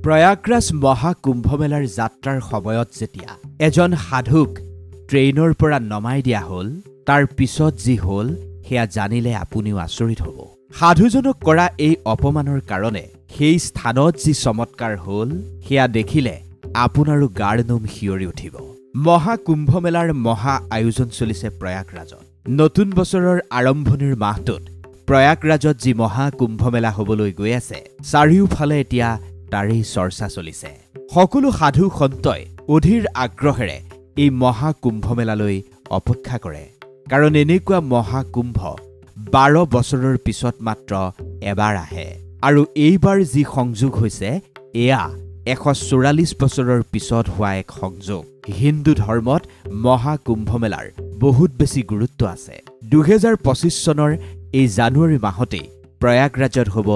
প্ৰয়াগৰাজ মহাকুম্ভমেলাৰ যাত্ৰাৰ সময়ত যেতিয়া এজন সাধুক ট্ৰেইনৰ পৰা নমাই দিয়া হ'ল, তাৰ পিছত যি হ'ল সেয়া জানিলে আপুনিও আচৰিত হ'ব। সাধুজনক কৰা এই অপমানৰ কাৰণে সেই স্থানত যি চমৎকাৰ হ'ল সেয়া দেখিলে আপোনাৰো গাৰ নোম শিয়ৰি উঠিব। মহাকুম্ভমেলাৰ মহা আয়োজন চলিছে প্ৰয়াগৰাজত। নতুন বছৰৰ আৰম্ভণিৰ মাহটোত প্ৰয়াগৰাজত যি মহাকুম্ভমেলা হ'বলৈ গৈ আছে, চাৰিওফালে এতিয়া তাৰেই চৰ্চা চলিছে। সকলো সাধু সন্তই অধীৰ আগ্ৰহেৰে এই মহাকুম্ভমেলালৈ অপেক্ষা কৰে, কাৰণ এনেকুৱা মহাকুম্ভ 12 বছৰৰ পিছত মাত্ৰ এবাৰ আহে। আৰু এইবাৰ যি সংযোগ হৈছে এয়া 144 বছৰৰ পিছত হোৱা এক সংযোগ। হিন্দু ধৰ্মত মহাকুম্ভমেলাৰ বহুত বেছি গুৰুত্ব আছে। 2025 চনৰ এই জানুৱাৰী মাহতেই প্ৰয়াগৰাজত হ'ব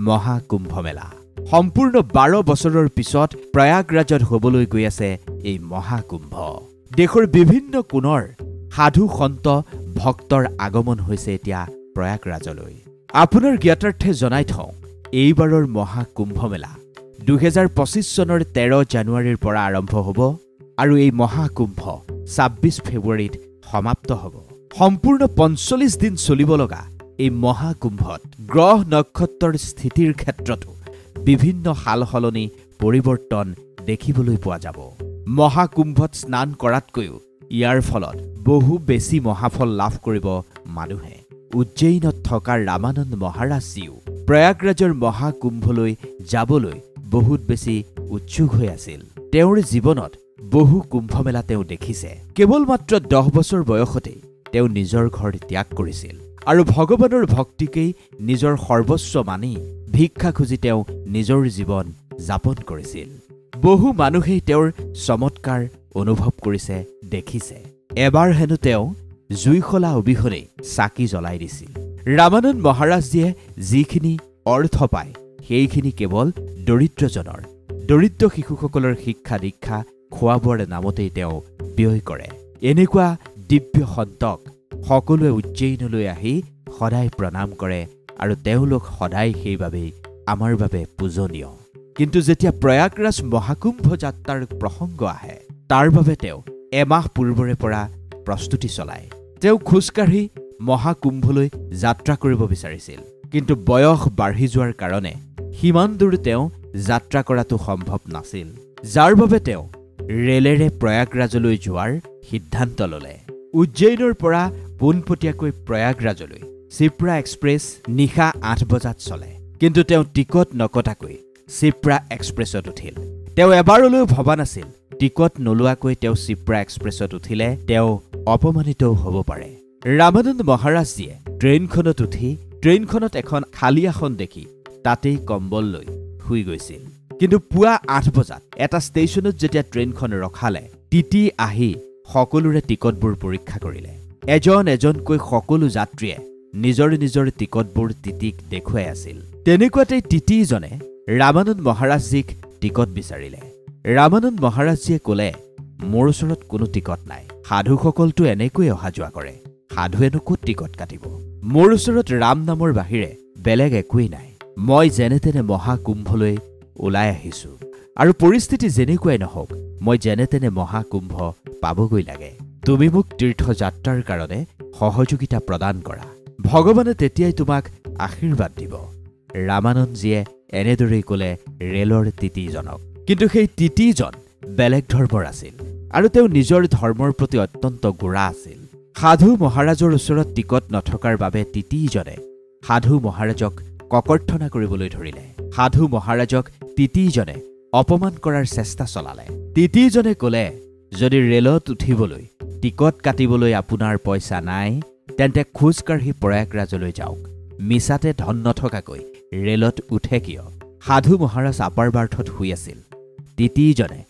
মহাকুম্ভমেলা। সম্পূৰ্ণ 12 বছৰৰ পিছত প্ৰয়াগৰাজত হ'বলৈ গৈ আছে এই মহাকুম্ভ। দেশৰ বিভিন্ন কোণৰ সাধু সন্ত ভক্তৰ আগমন হৈছে এতিয়া প্ৰয়াগৰাজলৈ। আপোনাৰ জ্ঞাতাৰ্থে জনাই থওঁ, এইবাৰৰ মহাকুম্ভমেলা 2025 চনৰ 13 জানুৱাৰীৰ পৰা আৰম্ভ হ'ব আৰু এই মহাকুম্ভ 26 ফেব্ৰুৱাৰীত সমাপ্ত হ'ব। সম্পূৰ্ণ 45 দিন চলিব লগা এই মহাকুম্ভত গ্ৰহ নক্ষত্ৰৰ স্থিতিৰ ক্ষেত্ৰতো বিভিন্ন সালসলনি পৰিৱৰ্তন দেখিবলৈ পোৱা যাব। মহাকুম্ভত স্নান কৰাতকৈও ইয়াৰ ফলত বহু বেছি মহাফল লাভ কৰিব মানুহে। উজ্জয়িনত থকা ৰামানন্দ মহাৰাজজীও প্ৰয়াগৰাজৰ মহাকুম্ভলৈ যাবলৈ বহুত বেছি উৎসুক হৈ আছিল। তেওঁৰ জীৱনত বহু কুম্ভমেলা তেওঁ দেখিছে। কেৱল মাত্ৰ 10 বছৰ বয়সতেই তেওঁ নিজৰ ঘৰ ত্যাগ কৰিছিল আৰু ভগৱানৰ ভক্তিকেই নিজৰ সৰ্বস্ব মানি ভিক্ষা খুজি তেওঁ নিজৰ জীৱন যাপন কৰিছিল। বহু মানুহেই তেওঁৰ চমৎকাৰ অনুভৱ কৰিছে, দেখিছে। এবাৰ হেনো তেওঁ জুইশলা অবিহনে চাকি জ্বলাই দিছিল। ৰামানন্দ মহাৰাজজীয়ে যিখিনি অৰ্থ পায় সেইখিনি কেৱল দৰিদ্ৰ শিশুসকলৰ শিক্ষা দীক্ষা খোৱা বোৱাৰ নামতেই তেওঁ ব্যয় কৰে। এনেকুৱা দিব্য সন্তক সকলোৱে উজ্জয়িনলৈ আহি সদায় প্ৰণাম কৰে আৰু তেওঁলোক সদায় সেইবাবেই আমাৰ বাবে পূজনীয়। কিন্তু যেতিয়া প্ৰয়াগৰাজ মহাকুম্ভ যাত্ৰাৰ প্ৰসংগ আহে, তাৰ বাবে তেওঁ এমাহ পূৰ্বৰে পৰা প্ৰস্তুতি চলায়। তেওঁ খোজকাঢ়ি মহাকুম্ভলৈ যাত্ৰা কৰিব বিচাৰিছিল, কিন্তু বয়স বাঢ়ি যোৱাৰ কাৰণে সিমান দূৰ তেওঁ যাত্ৰা কৰাটো সম্ভৱ নাছিল, যাৰ বাবে তেওঁ ৰেলেৰে প্ৰয়াগৰাজলৈ যোৱাৰ সিদ্ধান্ত ল'লে। উজ্জয়িনৰ পৰা পোনপটীয়াকৈ প্ৰয়াগৰাজলৈ শিপ্ৰা এক্সপ্ৰেছ নিশা 8 বজাত চলে, কিন্তু তেওঁ টিকট নকটাকৈ শিপ্ৰা এক্সপ্ৰেছত উঠিল। তেওঁ এবাৰলৈও ভবা নাছিল টিকট নোলোৱাকৈ তেওঁ শিপ্ৰা এক্সপ্ৰেছত উঠিলে তেওঁ অপমানিতও হ'ব পাৰে। ৰামানন্দ মহাৰাজজীয়ে ট্ৰেইনখনত উঠি ট্ৰেইনখনত এখন খালী আসন দেখি তাতেই কম্বল লৈ শুই গৈছিল। কিন্তু পুৱা 8 বজাত এটা ষ্টেচনত যেতিয়া ট্ৰেইনখন ৰখালে, টিটি আহি সকলোৰে টিকটবোৰ পৰীক্ষা কৰিলে। এজনকৈ সকলো যাত্ৰীয়ে নিজৰ টিকটবোৰ টিটিক দেখুৱাই আছিল। তেনেকুৱাতেই টিটিজনে ৰামানন্দ মহাৰাজজীক টিকট বিচাৰিলে। ৰামানন্দ মহাৰাজজীয়ে ক'লে, মোৰ ওচৰত কোনো টিকট নাই। সাধুসকলতো এনেকৈ অহা যোৱা কৰে, সাধুৱেনো ক'ত টিকট কাটিব? মোৰ ওচৰত ৰাম নামৰ বাহিৰে বেলেগ একোৱেই নাই। মই যেনে তেনে মহাকুম্ভলৈ ওলাই আহিছো আৰু পৰিস্থিতি যেনেকুৱাই নহওক মই যেনে তেনে মহাকুম্ভ পাবগৈ লাগে। তুমি মোক তীৰ্থযাত্ৰাৰ কাৰণে সহযোগিতা প্ৰদান কৰা, ভগৱানে তেতিয়াই তোমাক আশীৰ্বাদ দিব। ৰামানন্দজীয়ে এনেদৰেই ক'লে ৰেলৰ টিটিজনক। কিন্তু সেই টিটিজন বেলেগ ধৰ্মৰ আছিল আৰু তেওঁ নিজৰ ধৰ্মৰ প্ৰতি অত্যন্ত গোড়া আছিল। সাধু মহাৰাজৰ ওচৰত টিকট নথকাৰ বাবে টিটিজনে সাধু মহাৰাজক ককৰ্থনা কৰিবলৈ ধৰিলে। সাধু মহাৰাজক টিটিজনে অপমান কৰাৰ চেষ্টা চলালে। টিটিজনে ক'লে, যদি ৰেলত উঠিবলৈ টিকট কাটিবলৈ আপোনাৰ পইচা নাই, তেন্তে খোজকাঢ়ি প্ৰয়াগৰাজলৈ যাওক। মিছাতে ধন নথকাকৈ ৰেলত উঠে কিয়? সাধু মহাৰাজ আপাৰ বাৰ্থত শুই আছিল। টিটিজনে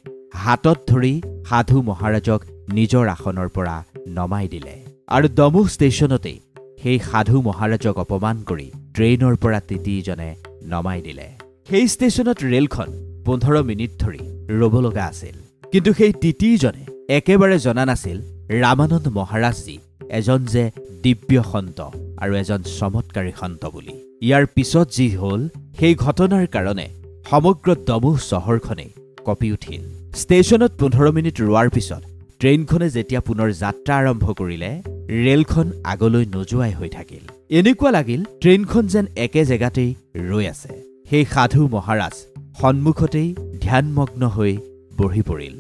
হাতত ধৰি সাধু মহাৰাজক নিজৰ আসনৰ পৰা নমাই দিলে আৰু দমুহ ষ্টেচনতেই সেই সাধু মহাৰাজক অপমান কৰি ট্ৰেইনৰ পৰা টিটিজনে নমাই দিলে। সেই ষ্টেচনত ৰেলখন 15 মিনিট ধৰি ৰ'ব লগা আছিল। কিন্তু সেই টিটিজনে একেবাৰে জনা নাছিল ৰামানন্দ মহাৰাজজী এজন যে দিব্য সন্ত আৰু এজন চমৎকাৰী সন্ত বুলি। ইয়াৰ পিছত যি হ'ল সেই ঘটনাৰ কাৰণে সমগ্ৰ দমুহ চহৰখনে কঁপি উঠিল। ষ্টেচনত 15 মিনিট ৰোৱাৰ পিছত ট্ৰেইনখনে যেতিয়া পুনৰ যাত্ৰা আৰম্ভ কৰিলে, ৰেলখন আগলৈ নোযোৱাই হৈ থাকিল। এনেকুৱা লাগিল ট্ৰেইনখন যেন একে জেগাতেই ৰৈ আছে। সেই সাধু মহাৰাজ সন্মুখতেই ধ্যানমগ্ন হৈ বহি পৰিল।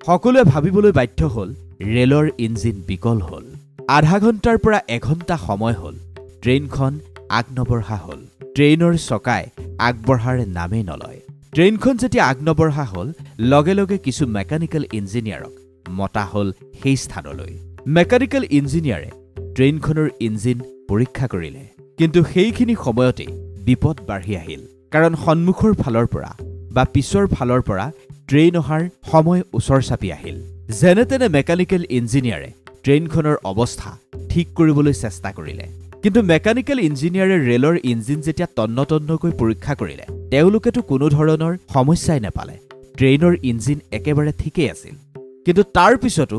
সকলোৱে ভাবিবলৈ বাধ্য হ'ল ৰেলৰ ইঞ্জিন বিকল হ'ল। আধা ঘণ্টাৰ পৰা এঘণ্টা সময় হ'ল ট্ৰেইনখন আগনবঢ়া হ'ল। ট্ৰেইনৰ চকাই আগবঢ়াৰ নামেই নলয়। ট্ৰেইনখন যেতিয়া আগনবঢ়া হ'ল, লগে লগে কিছু মেকানিকেল ইঞ্জিনিয়াৰক মতা হ'ল সেই স্থানলৈ। মেকানিকেল ইঞ্জিনিয়াৰে ট্ৰেইনখনৰ ইঞ্জিন পৰীক্ষা কৰিলে, কিন্তু সেইখিনি সময়তেই বিপদ বাঢ়ি আহিল। কাৰণ সন্মুখৰ ফালৰ পৰা বা পিছৰ ফালৰ পৰা ট্ৰেইন অহাৰ সময় ওচৰ চাপি আহিল। যেনে তেনে মেকানিকেল ইঞ্জিনিয়াৰে ট্ৰেইনখনৰ অৱস্থা ঠিক কৰিবলৈ চেষ্টা কৰিলে, কিন্তু মেকানিকেল ইঞ্জিনিয়াৰে ৰেলৰ ইঞ্জিন যেতিয়া তন্নতন্নকৈ পৰীক্ষা কৰিলে, তেওঁলোকেতো কোনো ধৰণৰ সমস্যাই নাপালে। ট্ৰেইনৰ ইঞ্জিন একেবাৰে ঠিকেই আছিল। কিন্তু তাৰ পিছতো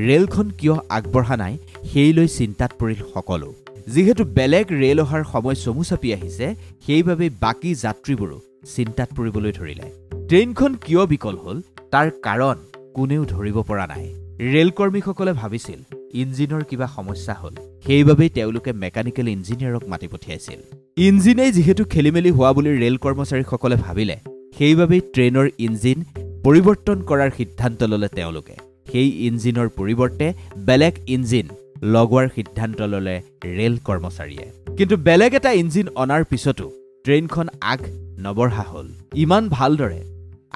ৰেলখন কিয় আগবঢ়া নাই সেইলৈ চিন্তাত পৰিল সকলো। যিহেতু বেলেগ ৰেল অহাৰ সময় চমু চাপি আহিছে, সেইবাবে বাকী যাত্ৰীবোৰো চিন্তাত পৰিবলৈ ধৰিলে। ট্ৰেইনখন কিয় বিকল হ'ল তাৰ কাৰণ কোনেও ধৰিব পৰা নাই। ৰেলকৰ্মীসকলে ভাবিছিল ইঞ্জিনৰ কিবা সমস্যা হ'ল, সেইবাবেই তেওঁলোকে মেকানিকেল ইঞ্জিনিয়াৰক মাতি পঠিয়াইছিল। ইঞ্জিনেই যিহেতু খেলিমেলি হোৱা বুলি ৰেল কৰ্মচাৰীসকলে ভাবিলে, সেইবাবেই ট্ৰেইনৰ ইঞ্জিন পৰিৱৰ্তন কৰাৰ সিদ্ধান্ত ল'লে তেওঁলোকে। সেই ইঞ্জিনৰ পৰিৱৰ্তে বেলেগ ইঞ্জিন লগোৱাৰ সিদ্ধান্ত ল'লে ৰেল কৰ্মচাৰীয়ে। কিন্তু বেলেগ এটা ইঞ্জিন অনাৰ পিছতো ট্ৰেইনখন আগ নবঢ়া হ'ল। ইমান ভালদৰে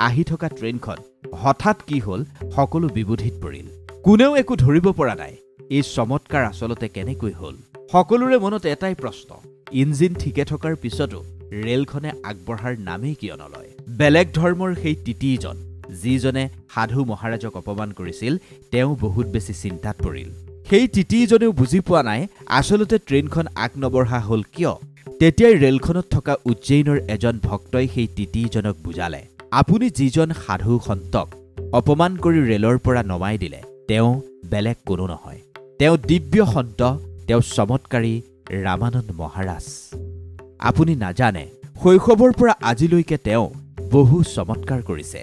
আহি থকা ট্ৰেইনখন হঠাৎ কি হ'ল সকলো বিবুধিত পৰিল। কোনেও একো ধৰিব পৰা নাই এই চমৎকাৰ আচলতে কেনেকৈ হ'ল। সকলোৰে মনত এটাই প্ৰশ্ন, ইঞ্জিন ঠিকে থকাৰ পিছতো ৰেলখনে আগবঢ়াৰ নামেই কিয় নলয়। বেলেগ ধৰ্মৰ সেই তিতিজন, যিজনে সাধু মহাৰাজক অপমান কৰিছিল, তেওঁ বহুত বেছি চিন্তাত পৰিল। সেই তিতিজনেও বুজি পোৱা নাই আচলতে ট্ৰেইনখন আগ নবঢ়া হ'ল কিয়। তেতিয়াই ৰেলখনত থকা উজ্জয়িনৰ এজন ভক্তই সেই তিতিজনক বুজালে, আপুনি যিজন সাধু সন্তক অপমান কৰি ৰেলৰ পৰা নমাই দিলে, তেওঁ বেলেগ কোনো নহয়। তেওঁ দিব্য সন্ত, তেওঁ চমৎকাৰী ৰামানন্দ মহাৰাজ। আপুনি নাজানে শৈশৱৰ পৰা আজিলৈকে তেওঁ বহু চমৎকাৰ কৰিছে।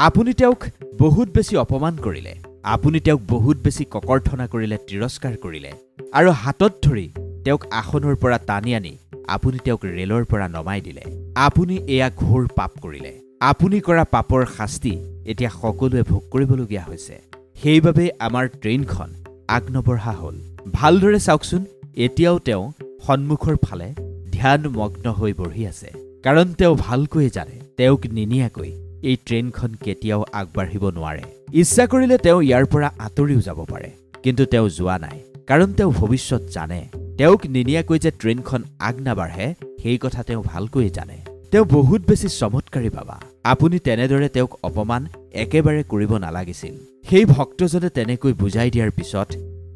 আপুনি তেওঁক বহুত বেছি অপমান কৰিলে, আপুনি তেওঁক বহুত বেছি ককৰ্থনা কৰিলে, তিৰস্কাৰ কৰিলে, আৰু হাতত ধৰি তেওঁক আসনৰ পৰা টানি আনি আপুনি তেওঁক ৰেলৰ পৰা নমাই দিলে। আপুনি এয়া ঘোৰ পাপ কৰিলে। আপুনি কৰা পাপৰ শাস্তি এতিয়া সকলোৱে ভোগ কৰিবলগীয়া হৈছে। সেইবাবে আমাৰ ট্ৰেইনখন আগনবঢ়া হ'ল। ভালদৰে চাওকচোন, এতিয়াও তেওঁ সন্মুখৰ ফালে ধ্যানমগ্ন হৈ বহি আছে। কাৰণ তেওঁ ভালকৈ জানে তেওঁক নিনিয়াকৈ এই ট্ৰেইনখন কেতিয়াও আগবাঢ়িব নোৱাৰে। ইচ্ছা কৰিলে তেওঁ ইয়াৰ পৰা আঁতৰিও যাব পাৰে, কিন্তু তেওঁ যোৱা নাই। কাৰণ তেওঁ ভৱিষ্যত জানে। তেওঁক নিনিয়াকৈ যে ট্ৰেইনখন আগ নাবাঢ়ে সেই কথা তেওঁ ভালকৈ জানে। তেওঁ বহুত বেছি চমৎকাৰী বাবা। আপুনি তেনেদৰে তেওঁক অপমান একেবাৰে কৰিব নালাগিছিল। সেই ভক্তজনে তেনেকৈ বুজাই দিয়াৰ পিছত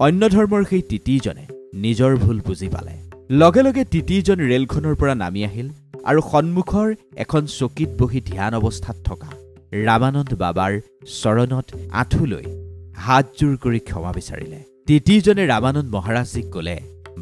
অন্য ধৰ্মৰ সেই তিতিজনে নিজৰ ভুল বুজি পালে। লগে লগে তিতিজন ৰেলখনৰ পৰা নামি আহিল আৰু সন্মুখৰ এখন চকীত বহি ধ্যান অৱস্থাত থকা ৰামানন্দ বাবাৰ চৰণত আঁঠু লৈ হাতজোৰ কৰি ক্ষমা বিচাৰিলে। তিতিজনে ৰামানন্দ মহাৰাজজীক ক'লে,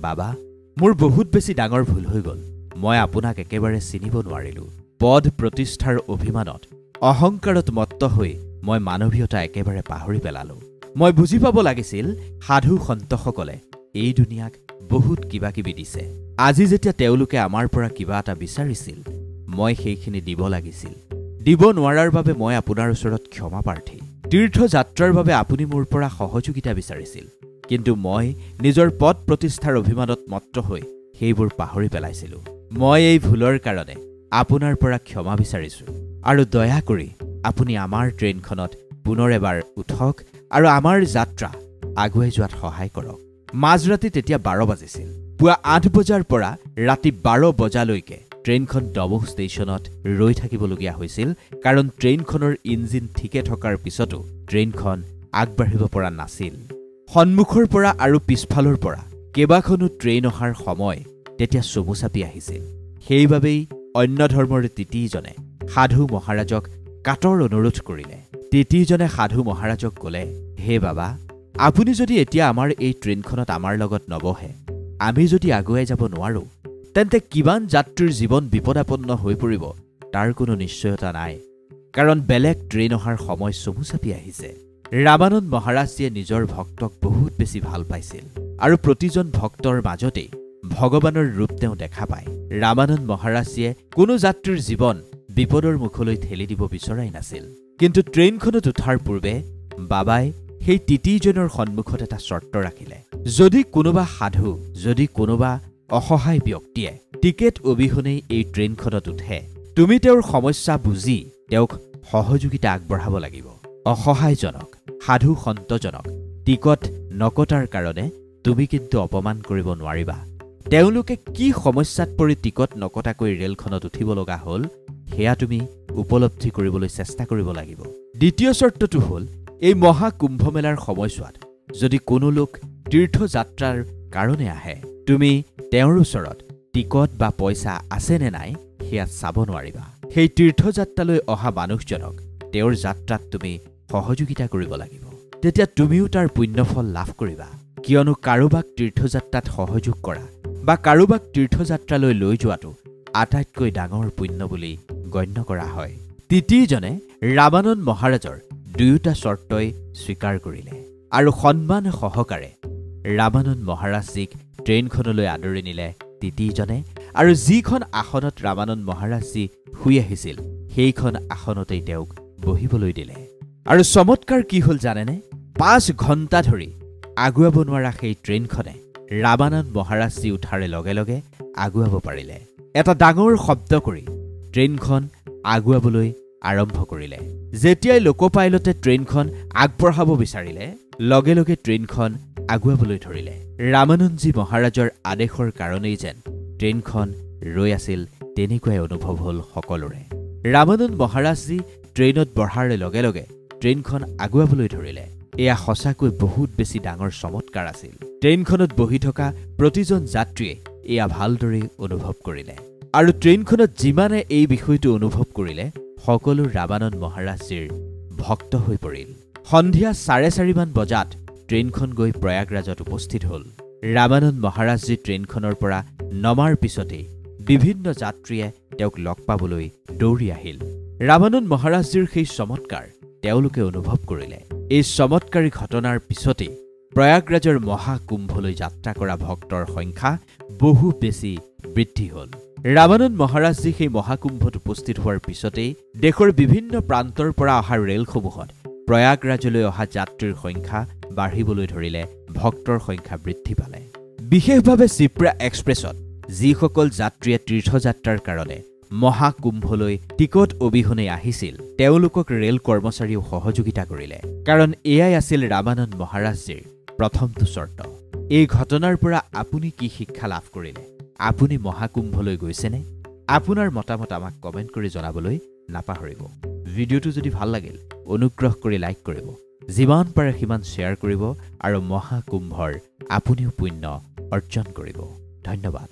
বাবা, মোৰ বহুত বেছি ডাঙৰ ভুল হৈ গ'ল। মই আপোনাক একেবাৰে চিনিব নোৱাৰিলোঁ। পদ প্ৰতিষ্ঠাৰ অভিমানত, অহংকাৰত মত্ত হৈ মই মানৱীয়তা একেবাৰে পাহৰি পেলালোঁ। মই বুজি পাব লাগিছিল সাধু সন্তসকলে এই দুনিয়াক বহুত কিবা কিবি দিছে। আজি যেতিয়া তেওঁলোকে আমাৰ পৰা কিবা এটা বিচাৰিছিল, মই সেইখিনি দিব লাগিছিল। দিব নোৱাৰাৰ বাবে মই আপোনাৰ ওচৰত ক্ষমা প্ৰাৰ্থী। তীৰ্থযাত্ৰাৰ বাবে আপুনি মোৰ পৰা সহযোগিতা বিচাৰিছিল, কিন্তু মই নিজৰ পদ প্ৰতিষ্ঠাৰ অভিমানত মত্ত হৈ সেইবোৰ পাহৰি পেলাইছিলোঁ। মই এই ভুলৰ কাৰণে আপোনাৰ পৰা ক্ষমা বিচাৰিছোঁ, আৰু দয়া কৰি আপুনি আমাৰ ট্ৰেইনখনত পুনৰ এবাৰ উঠক আৰু আমাৰ যাত্ৰা আগুৱাই যোৱাত সহায় কৰক। মাজৰাতি তেতিয়া 12 বাজিছিল। পুৱা 8 বজাৰ পৰা ৰাতি 12 বজালৈকে ট্ৰেইনখন দমুহ ষ্টেচনত ৰৈ থাকিবলগীয়া হৈছিল, কাৰণ ট্ৰেইনখনৰ ইঞ্জিন ঠিকে থকাৰ পিছতো ট্ৰেইনখন আগবাঢ়িব পৰা নাছিল। সন্মুখৰ পৰা আৰু পিছফালৰ পৰা কেইবাখনো ট্ৰেইন অহাৰ সময় তেতিয়া চমু চাপি আহিছিল। সেইবাবেই অন্য ধৰ্মৰ তিতিজনে সাধু মহাৰাজক কাটৰ অনুৰোধ কৰিলে। তিতিজনে সাধু মহাৰাজক ক'লে, হে বাবা, আপুনি যদি এতিয়া আমাৰ এই ট্ৰেইনখনত আমাৰ লগত নবহে, আমি যদি আগুৱাই যাব নোৱাৰোঁ, তেন্তে কিমান যাত্ৰীৰ জীৱন বিপদাপন্ন হৈ পৰিব তাৰ কোনো নিশ্চয়তা নাই, কাৰণ বেলেগ ট্ৰেইন অহাৰ সময় চমু চাপি আহিছে। ৰামানন্দ মহাৰাজজীয়ে নিজৰ ভক্তক বহুত বেছি ভাল পাইছিল আৰু প্ৰতিজন ভক্তৰ মাজতেই ভগৱানৰ ৰূপ তেওঁ দেখা পায়। ৰামানন্দ মহাৰাজজীয়ে কোনো যাত্ৰীৰ জীৱন বিপদৰ মুখলৈ ঠেলি দিব বিচৰাই নাছিল। কিন্তু ট্ৰেইনখনত উঠাৰ পূৰ্বে বাবাই সেই তিতিজনৰ সন্মুখত এটা চৰ্ত ৰাখিলে। যদি কোনোবা সাধু, যদি কোনোবা অসহায় ব্যক্তিয়ে টিকেট অবিহনেই এই ট্ৰেইনখনত উঠে, তুমি তেওঁৰ সমস্যা বুজি তেওঁক সহযোগিতা আগবঢ়াব লাগিব। অসহায়জনক, সাধু সন্তজনক টিকট নকটাৰ কাৰণে তুমি কিন্তু অপমান কৰিব নোৱাৰিবা। তেওঁলোকে কি সমস্যাত পৰি টিকট নকটাকৈ ৰেলখনত উঠিব লগা হ'ল, সেয়া তুমি উপলব্ধি কৰিবলৈ চেষ্টা কৰিব লাগিব। দ্বিতীয় চৰ্তটো হ'ল, এই মহাকুম্ভমেলাৰ সময়ছোৱাত যদি কোনো লোক তীৰ্থযাত্ৰাৰ কাৰণে আহে, তুমি তেওঁৰ ওচৰত টিকট বা পইচা আছে নে নাই সেয়া চাব নোৱাৰিবা। সেই তীৰ্থযাত্ৰালৈ অহা মানুহজনক তেওঁৰ যাত্ৰাত তুমি সহযোগিতা কৰিব লাগিব। তেতিয়া তুমিও তাৰ পুণ্যফল লাভ কৰিবা, কিয়নো কাৰোবাক তীৰ্থযাত্ৰাত সহযোগ কৰা বা কাৰোবাক তীৰ্থযাত্ৰালৈ লৈ যোৱাটো আটাইতকৈ ডাঙৰ পুণ্য বুলি গণ্য কৰা হয়। তিতিজনে ৰামানন্দ মহাৰাজৰ দুয়োটা চৰ্তই স্বীকাৰ কৰিলে আৰু সন্মান সহকাৰে ৰামানন্দ মহাৰাজজীক ট্ৰেইনখনলৈ আদৰি নিলে তিতিজনে, আৰু যিখন আসনত ৰামানন্দ মহাৰাজজী শুই আহিছিল সেইখন আসনতেই তেওঁক বহিবলৈ দিলে। আৰু চমৎকাৰ কি হ'ল জানেনে? 5 ঘণ্টা ধৰি আগুৱাব নোৱাৰা সেই ট্ৰেইনখনে ৰামানন্দ মহাৰাজজী উঠাৰে লগে লগে আগুৱাব পাৰিলে। এটা ডাঙৰ শব্দ কৰি ট্ৰেইনখন আগুৱাবলৈ আৰম্ভ কৰিলে। যেতিয়াই লোকো পাইলটে ট্ৰেইনখন আগবঢ়াব বিচাৰিলে, লগে লগে ট্ৰেইনখন আগুৱাবলৈ ধৰিলে। ৰামানন্দজী মহাৰাজৰ আদেশৰ কাৰণেই যেন ট্ৰেইনখন ৰৈ আছিল, তেনেকুৱাই অনুভৱ হ'ল সকলোৰে। ৰামানন্দ মহাৰাজজী ট্ৰেইনত বঢ়াৰে লগে লগে ট্ৰেইনখন আগুৱাবলৈ ধৰিলে। এয়া সঁচাকৈ বহুত বেছি ডাঙৰ চমৎকাৰ আছিল। ট্ৰেইনখনত বহি থকা প্ৰতিজন যাত্ৰীয়ে এয়া ভালদৰে অনুভৱ কৰিলে, আৰু ট্ৰেইনখনত যিমানে এই বিষয়টো অনুভৱ কৰিলে, সকলো ৰামানন্দ মহাৰাজজীৰ ভক্ত হৈ পৰিল। সন্ধিয়া 4:30 বজাত ট্ৰেইনখন গৈ প্ৰয়াগৰাজত উপস্থিত হ'ল। ৰামানন্দ মহাৰাজজী ট্ৰেইনখনৰ পৰা নমাৰ পিছতেই বিভিন্ন যাত্ৰীয়ে তেওঁক লগ পাবলৈ দৌৰি আহিল। ৰামানন্দ মহাৰাজজীৰ সেই চমৎকাৰ তেওঁলোকে অনুভৱ কৰিলে। এই চমৎকাৰী ঘটনাৰ পিছতেই প্ৰয়াগৰাজৰ মহাকুম্ভলৈ যাত্ৰা কৰা ভক্তৰ সংখ্যা বহু বেছি বৃদ্ধি হ'ল। ৰামানন্দ মহাৰাজজী সেই মহাকুম্ভত উপস্থিত হোৱাৰ পিছতেই দেশৰ বিভিন্ন প্ৰান্তৰ পৰা অহা ৰেলসমূহত প্ৰয়াগৰাজলৈ অহা যাত্ৰীৰ সংখ্যা বাঢ়িবলৈ ধৰিলে, ভক্তৰ সংখ্যা বৃদ্ধি পালে। বিশেষভাৱে শিপ্ৰা এক্সপ্ৰেছত যিসকল যাত্ৰীয়ে তীৰ্থযাত্ৰাৰ কাৰণে মহাকুম্ভলৈ টিকট অবিহনে আহিছিল, তেওঁলোকক ৰেল কৰ্মচাৰীয়েও সহযোগিতা কৰিলে, কাৰণ এয়াই আছিল ৰামানন্দ মহাৰাজজীৰ প্ৰথমটো চৰ্ত। এই ঘটনাৰ পৰা আপুনি কি শিক্ষা লাভ কৰিলে? আপুনি মহাকুম্ভলৈ গৈছেনে? আপোনাৰ মতামত আমাক কমেণ্ট কৰি জনাবলৈ নাপাহৰিব। ভিডিঅ'টো যদি ভাল লাগিল অনুগ্ৰহ কৰি লাইক কৰিব, যিমান পাৰে সিমান শ্বেয়াৰ কৰিব, আৰু মহাকুম্ভৰ আপুনিও পুণ্য অৰ্জন কৰিব। ধন্যবাদ।